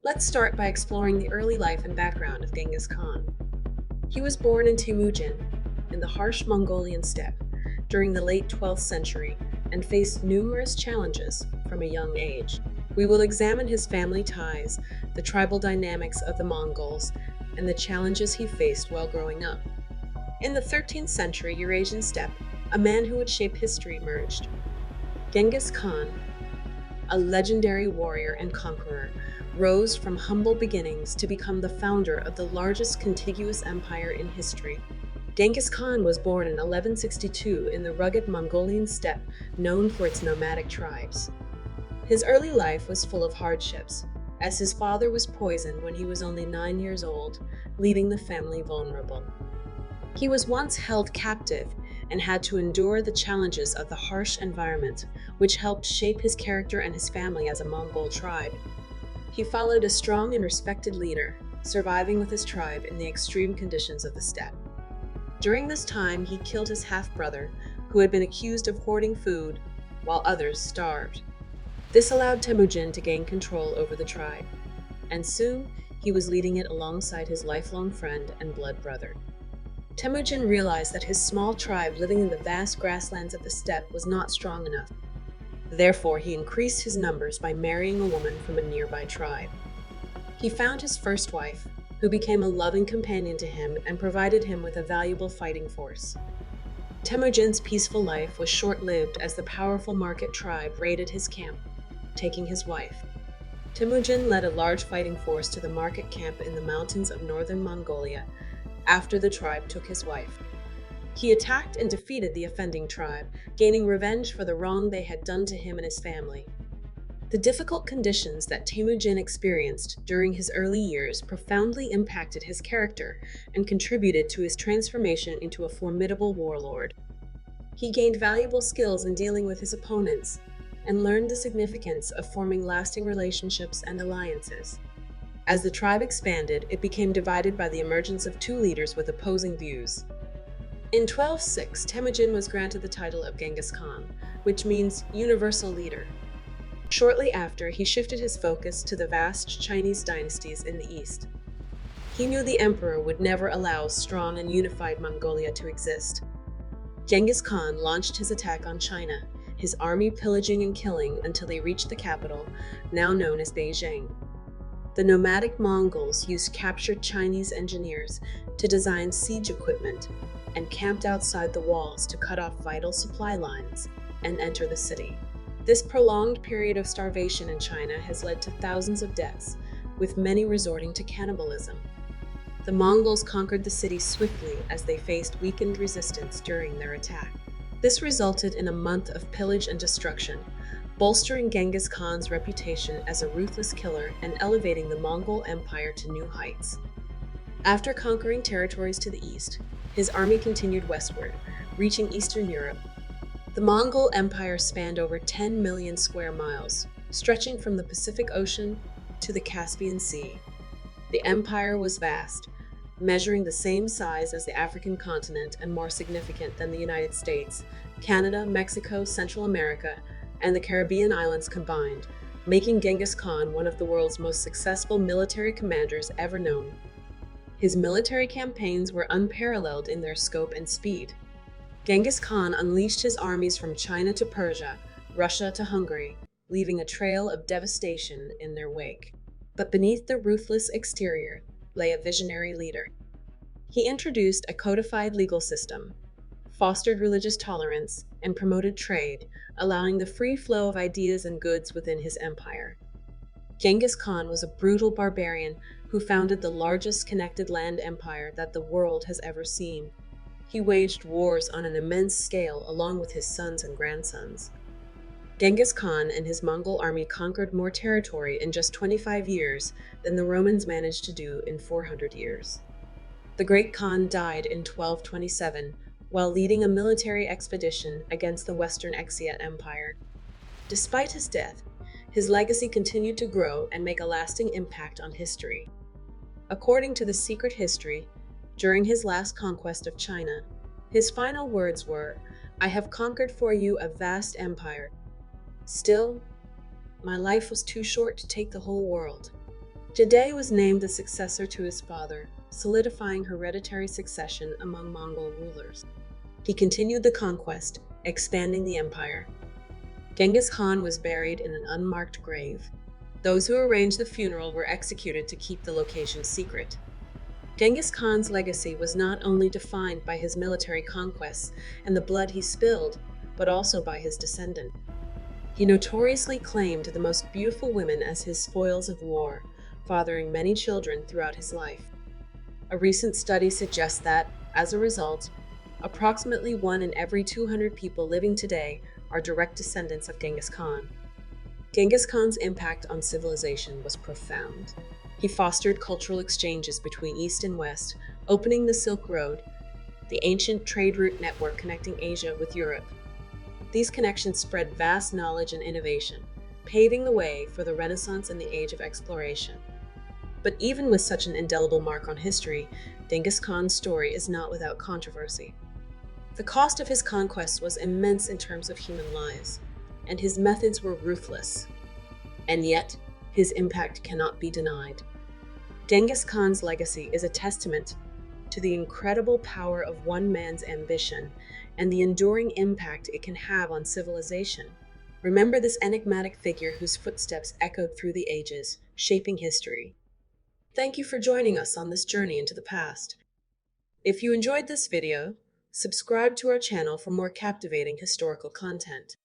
Let's start by exploring the early life and background of Genghis Khan. He was born in Temujin, in the harsh Mongolian steppe, during the late 12th century and faced numerous challenges from a young age. We will examine his family ties, the tribal dynamics of the Mongols, and the challenges he faced while growing up. In the 13th century Eurasian steppe, a man who would shape history emerged. Genghis Khan, a legendary warrior and conqueror, rose from humble beginnings to become the founder of the largest contiguous empire in history. Genghis Khan was born in 1162 in the rugged Mongolian steppe known for its nomadic tribes. His early life was full of hardships, as his father was poisoned when he was only 9 years old, leaving the family vulnerable. He was once held captive and had to endure the challenges of the harsh environment, which helped shape his character and his family as a Mongol tribe. He followed a strong and respected leader, surviving with his tribe in the extreme conditions of the steppe. During this time, he killed his half-brother, who had been accused of hoarding food, while others starved. This allowed Temujin to gain control over the tribe, and soon he was leading it alongside his lifelong friend and blood brother. Temujin realized that his small tribe living in the vast grasslands of the steppe was not strong enough. Therefore, he increased his numbers by marrying a woman from a nearby tribe. He found his first wife, who became a loving companion to him and provided him with a valuable fighting force. Temujin's peaceful life was short-lived as the powerful market tribe raided his camp, taking his wife. Temujin led a large fighting force to the market camp in the mountains of northern Mongolia after the tribe took his wife. He attacked and defeated the offending tribe, gaining revenge for the wrong they had done to him and his family. The difficult conditions that Temujin experienced during his early years profoundly impacted his character and contributed to his transformation into a formidable warlord. He gained valuable skills in dealing with his opponents and learned the significance of forming lasting relationships and alliances. As the tribe expanded, it became divided by the emergence of two leaders with opposing views. In 1206, Temujin was granted the title of Genghis Khan, which means universal leader. Shortly after, he shifted his focus to the vast Chinese dynasties in the east. He knew the emperor would never allow strong and unified Mongolia to exist. Genghis Khan launched his attack on China, his army pillaging and killing until he reached the capital, now known as Beijing. The nomadic Mongols used captured Chinese engineers to design siege equipment and camped outside the walls to cut off vital supply lines and enter the city. This prolonged period of starvation in China has led to thousands of deaths, with many resorting to cannibalism. The Mongols conquered the city swiftly as they faced weakened resistance during their attack. This resulted in a month of pillage and destruction, bolstering Genghis Khan's reputation as a ruthless killer and elevating the Mongol Empire to new heights. After conquering territories to the east, his army continued westward, reaching Eastern Europe. The Mongol Empire spanned over 10 million square miles, stretching from the Pacific Ocean to the Caspian Sea. The empire was vast, measuring the same size as the African continent and more significant than the United States, Canada, Mexico, Central America, and the Caribbean islands combined, making Genghis Khan one of the world's most successful military commanders ever known. His military campaigns were unparalleled in their scope and speed. Genghis Khan unleashed his armies from China to Persia, Russia to Hungary, leaving a trail of devastation in their wake. But beneath the ruthless exterior lay a visionary leader. He introduced a codified legal system, fostered religious tolerance, and promoted trade, allowing the free flow of ideas and goods within his empire. Genghis Khan was a brutal barbarian who founded the largest connected land empire that the world has ever seen. He waged wars on an immense scale along with his sons and grandsons. Genghis Khan and his Mongol army conquered more territory in just 25 years than the Romans managed to do in 400 years. The Great Khan died in 1227 while leading a military expedition against the Western Xia Empire. Despite his death, his legacy continued to grow and make a lasting impact on history. According to the Secret History, during his last conquest of China, his final words were, "I have conquered for you a vast empire. Still, my life was too short to take the whole world." Jade was named the successor to his father, solidifying hereditary succession among Mongol rulers. He continued the conquest, expanding the empire. Genghis Khan was buried in an unmarked grave. Those who arranged the funeral were executed to keep the location secret. Genghis Khan's legacy was not only defined by his military conquests and the blood he spilled, but also by his descendant. He notoriously claimed the most beautiful women as his spoils of war, fathering many children throughout his life. A recent study suggests that, as a result, approximately 1 in every 200 people living today are direct descendants of Genghis Khan. Genghis Khan's impact on civilization was profound. He fostered cultural exchanges between East and West, opening the Silk Road, the ancient trade route network connecting Asia with Europe. These connections spread vast knowledge and innovation, paving the way for the Renaissance and the Age of Exploration. But even with such an indelible mark on history, Genghis Khan's story is not without controversy. The cost of his conquest was immense in terms of human lives, and his methods were ruthless. And yet, his impact cannot be denied. Genghis Khan's legacy is a testament to the incredible power of one man's ambition and the enduring impact it can have on civilization. Remember this enigmatic figure whose footsteps echoed through the ages, shaping history. Thank you for joining us on this journey into the past. If you enjoyed this video, subscribe to our channel for more captivating historical content.